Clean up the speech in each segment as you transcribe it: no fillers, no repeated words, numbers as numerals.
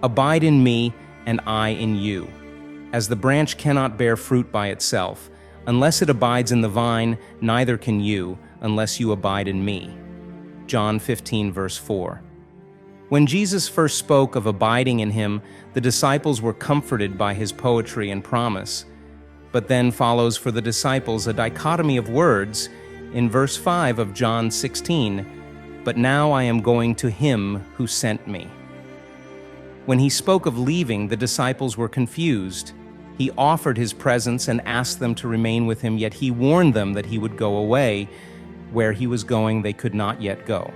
Abide in me, and I in you. As the branch cannot bear fruit by itself, unless it abides in the vine, neither can you, unless you abide in me. John 15, verse 4. When Jesus first spoke of abiding in him, the disciples were comforted by his poetry and promise. But then follows for the disciples a dichotomy of words in verse 5 of John 16, "But now I am going to him who sent me." When he spoke of leaving, the disciples were confused. He offered his presence and asked them to remain with him, yet he warned them that he would go away. Where he was going, they could not yet go.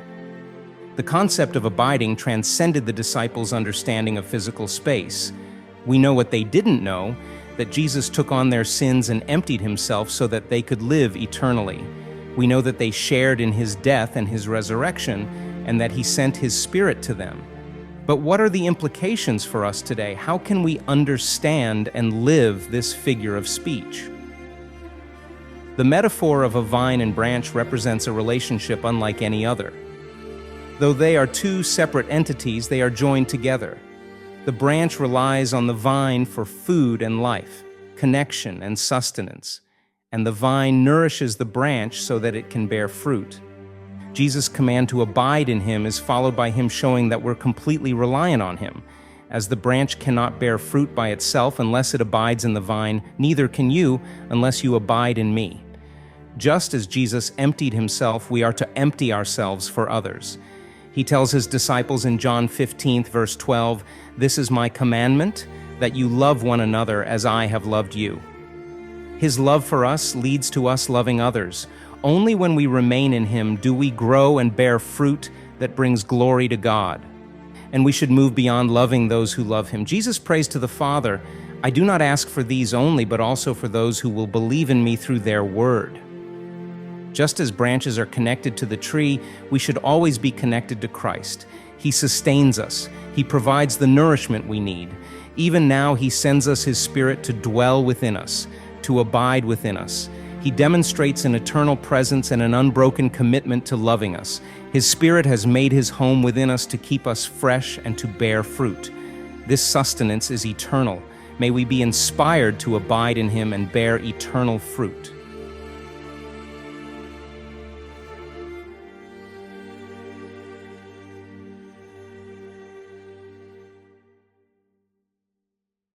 The concept of abiding transcended the disciples' understanding of physical space. We know what they didn't know, that Jesus took on their sins and emptied himself so that they could live eternally. We know that they shared in his death and his resurrection, and that he sent his Spirit to them. But what are the implications for us today? How can we understand and live this figure of speech? The metaphor of a vine and branch represents a relationship unlike any other. Though they are two separate entities, they are joined together. The branch relies on the vine for food and life, connection and sustenance, and the vine nourishes the branch so that it can bear fruit. Jesus' command to abide in him is followed by him showing that we're completely reliant on him. As the branch cannot bear fruit by itself unless it abides in the vine, neither can you unless you abide in me. Just as Jesus emptied himself, we are to empty ourselves for others. He tells his disciples in John 15, verse 12, "This is my commandment, that you love one another as I have loved you." His love for us leads to us loving others. Only when we remain in him do we grow and bear fruit that brings glory to God. And we should move beyond loving those who love him. Jesus prays to the Father, "I do not ask for these only, but also for those who will believe in me through their word." Just as branches are connected to the tree, we should always be connected to Christ. He sustains us. He provides the nourishment we need. Even now, he sends us his Spirit to dwell within us, to abide within us. He demonstrates an eternal presence and an unbroken commitment to loving us. His Spirit has made his home within us to keep us fresh and to bear fruit. This sustenance is eternal. May we be inspired to abide in him and bear eternal fruit.